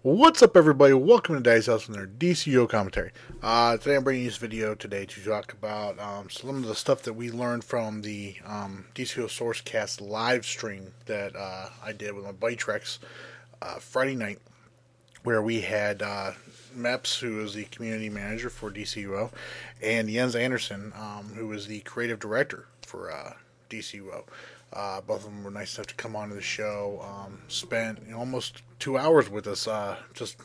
What's up, everybody? Welcome to Daddy's House and their DCUO commentary. Today I'm bringing you this video today to talk about some of the stuff that we learned from the DCUO Source cast live stream that I did with my buddy Trex Friday night, where we had Meps, who is the community manager for DCUO, and Jens Anderson, who is the creative director for DCUO. Both of them were nice enough to come on to the show. Spent almost 2 hours with us, just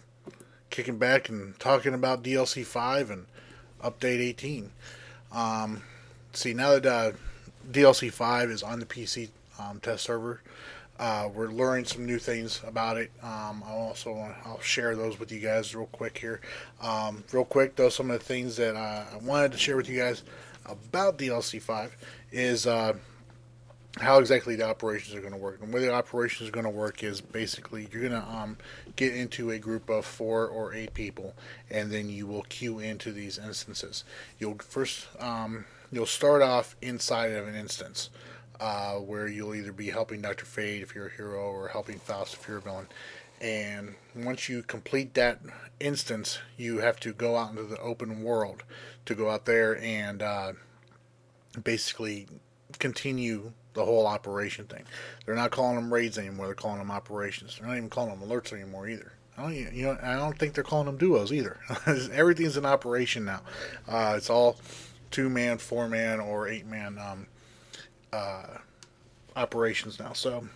kicking back and talking about DLC 5 and Update 18. See, now that DLC 5 is on the PC test server, we're learning some new things about it. I'll share those with you guys real quick here. Real quick, though, some of the things that I wanted to share with you guys about DLC 5 is how exactly the operations are going to work. And the way the operations are going to work is basically you're going to get into a group of 4 or 8 people, and then you will queue into these instances. You'll start off inside of an instance where you'll either be helping Dr. Fate if you're a hero, or helping Faust if you're a villain. And once you complete that instance, you have to go out into the open world to go out there and basically continue the whole operation thing. They're not calling them raids anymore. They're calling them operations. They're not even calling them alerts anymore either. I don't think they're calling them duos either. Everything's an operation now. It's all 2-man, 4-man, or 8-man operations now. So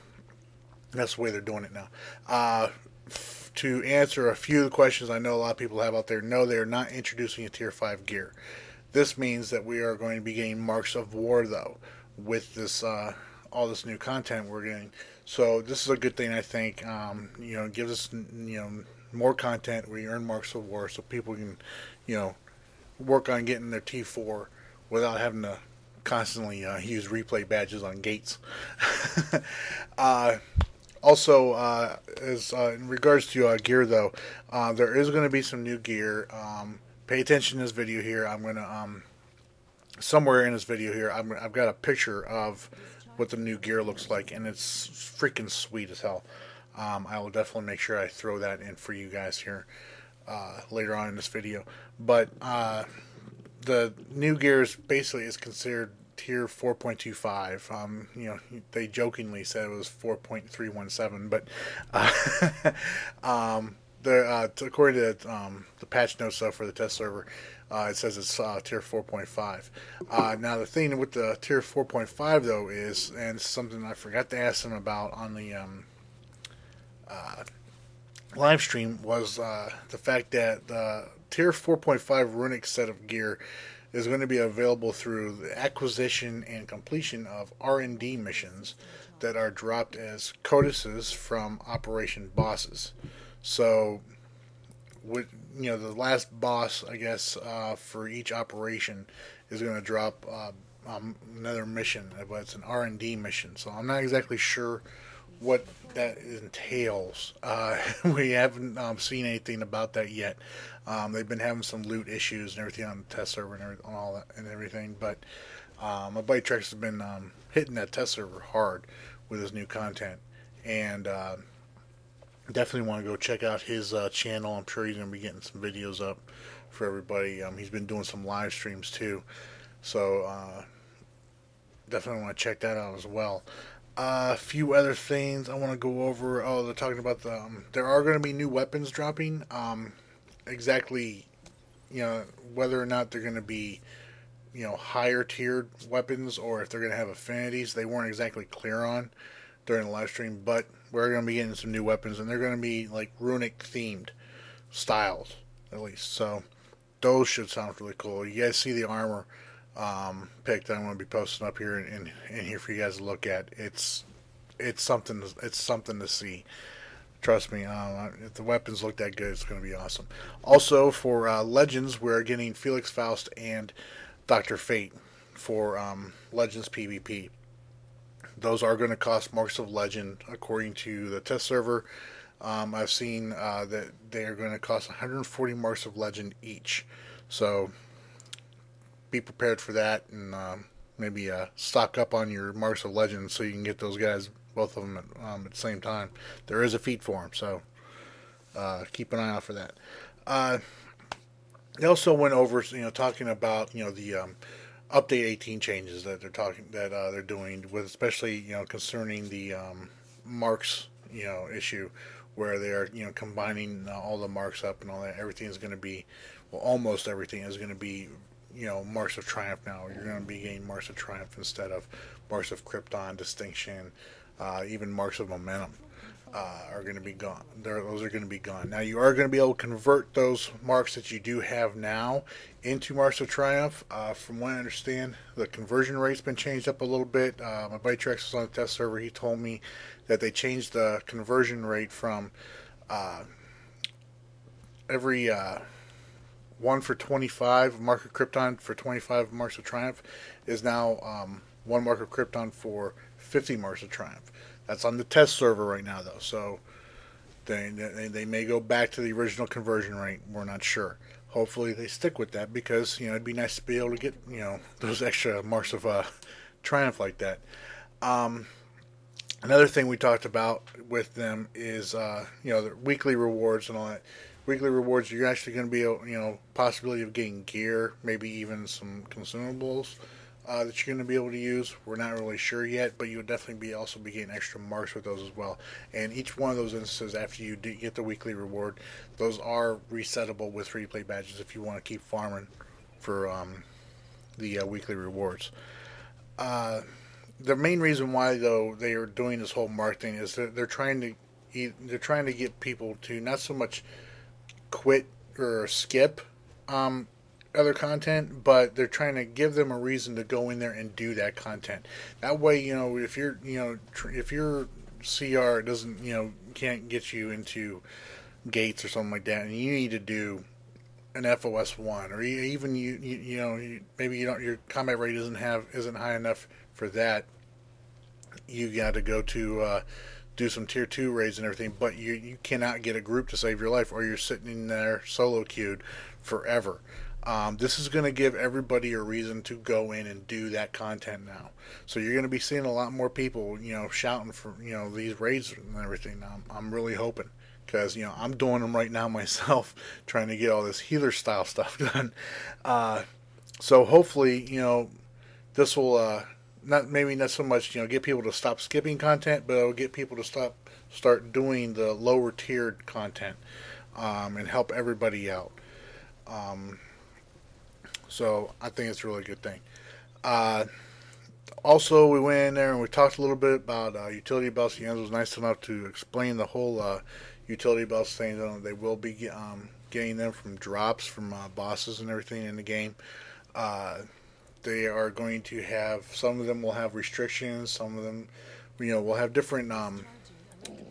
that's the way they're doing it now. To answer a few of the questions I know a lot of people have out there, no, they are not introducing a Tier 5 gear. This means that we are going to be getting Marks of War, though, with this all this new content we're getting. So this is a good thing, I think. It gives us more content where you earn Marks of War, so people can work on getting their T4 without having to constantly use replay badges on gates. Also, as in regards to gear, though, there is going to be some new gear. Pay attention to this video here. I'm going to, somewhere in this video here, I've got a picture of what the new gear looks like, and it's freaking sweet as hell. I will definitely make sure I throw that in for you guys here later on in this video. But the new gear is considered Tier 4.25. They jokingly said it was 4.317, but according to the patch notes for the test server, it says it's Tier 4.5. Now, the thing with the Tier 4.5, though, is, and it's something I forgot to ask them about on the live stream, was the fact that the Tier 4.5 runic set of gear is going to be available through the acquisition and completion of R&D missions that are dropped as codices from Operation Bosses. So, the last boss, I guess, for each operation is going to drop another mission, but it's an R&D mission. So I'm not exactly sure what that entails. We haven't seen anything about that yet. They've been having some loot issues and everything on the test server and all that and everything. But my buddy Trex has been hitting that test server hard with his new content, and definitely want to go check out his channel. I'm sure he's going to be getting some videos up for everybody. He's been doing some live streams too, so definitely want to check that out as well. A few other things I want to go over. Oh, they're talking about there are going to be new weapons dropping. Exactly, whether or not they're going to be, higher tiered weapons, or if they're going to have affinities, they weren't exactly clear on during the live stream. But we're going to be getting some new weapons, and they're going to be like runic themed styles, at least. So those should sound really cool. You guys see the armor pic that I'm going to be posting up here in here for you guys to look at. It's something to see. Trust me, if the weapons look that good, it's going to be awesome. Also, for Legends, we're getting Felix Faust and Dr. Fate for Legends PvP. Those are going to cost Marks of Legend, according to the test server. I've seen that they are going to cost 140 Marks of Legend each. So be prepared for that, and maybe stock up on your Marks of Legend so you can get those guys, both of them, at the same time. There is a feat for them, so keep an eye out for that. They also went over, talking about, the update 18 changes that they're doing, with especially, concerning the marks, issue, where they are, combining all the marks up and all that. Everything is going to be, well, almost everything is going to be, marks of triumph now. You're going to be getting marks of triumph instead of marks of Krypton, distinction, even marks of momentum. Are going to be gone. Those are going to be gone. Now you are going to be able to convert those marks that you do have now into marks of triumph. From what I understand, the conversion rate's been changed up a little bit. My buddy Trex was on the test server. He told me that they changed the conversion rate from every 1 for 25 mark of Krypton for 25 marks of triumph is now 1 mark of Krypton for 50 marks of triumph. That's on the test server right now, though, so they may go back to the original conversion rate. We're not sure. Hopefully they stick with that, because it'd be nice to be able to get those extra marks of triumph like that. Another thing we talked about with them is the weekly rewards and all that. Weekly rewards, you're actually going to be possibility of getting gear, maybe even some consumables that you're going to be able to use. We're not really sure yet, but you'll definitely also be getting extra marks with those as well. And each one of those instances, after you get the weekly reward, those are resettable with free play badges if you want to keep farming for the weekly rewards. The main reason why, though, they are doing this whole mark thing is that they're trying to get people to not so much quit or skip other content, but they're trying to give them a reason to go in there and do that content. That way, if your CR doesn't, can't get you into gates or something like that, and you need to do an FOS 1, or even maybe your combat rate isn't high enough for that, you got to go to do some tier 2 raids and everything, but you cannot get a group to save your life, or you're sitting in there solo queued forever. This is going to give everybody a reason to go in and do that content now. So you're going to be seeing a lot more people, shouting for, these raids and everything. Now, I'm really hoping, because, I'm doing them right now myself, trying to get all this healer style stuff done. So hopefully, this will, not so much, get people to stop skipping content, but it'll get people to start doing the lower tiered content, and help everybody out. So I think it's a really good thing. Also, we went in there and we talked a little bit about utility belts. Jens was nice enough to explain the whole utility belts thing. They will be getting them from drops from bosses and everything in the game. They are going to have, some of them will have restrictions, some of them, will have different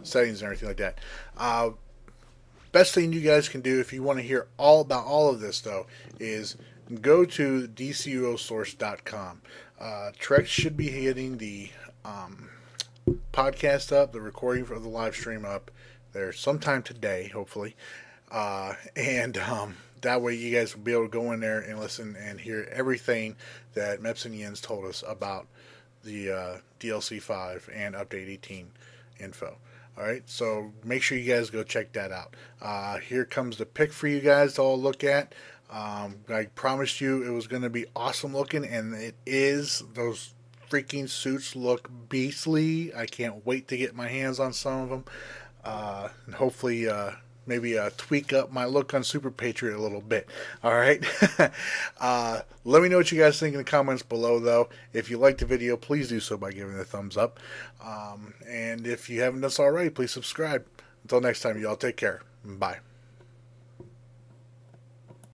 settings and everything like that. Best thing you guys can do if you want to hear all about all of this, though, is go to DCUOSource.com. Trex should be hitting the podcast up, the recording of the live stream up there sometime today, hopefully. And that way you guys will be able to go in there and listen and hear everything that Meps and Jens told us about the DLC 5 and Update 18 info. Alright, so make sure you guys go check that out. Here comes the pick for you guys to all look at. I promised you it was going to be awesome looking, and it is. Those freaking suits look beastly. I can't wait to get my hands on some of them. And hopefully, maybe tweak up my look on Superpatriot a little bit. Alright? Let me know what you guys think in the comments below, though. If you liked the video, please do so by giving it a thumbs up. And if you haven't done so already, please subscribe. Until next time, y'all, take care. Bye.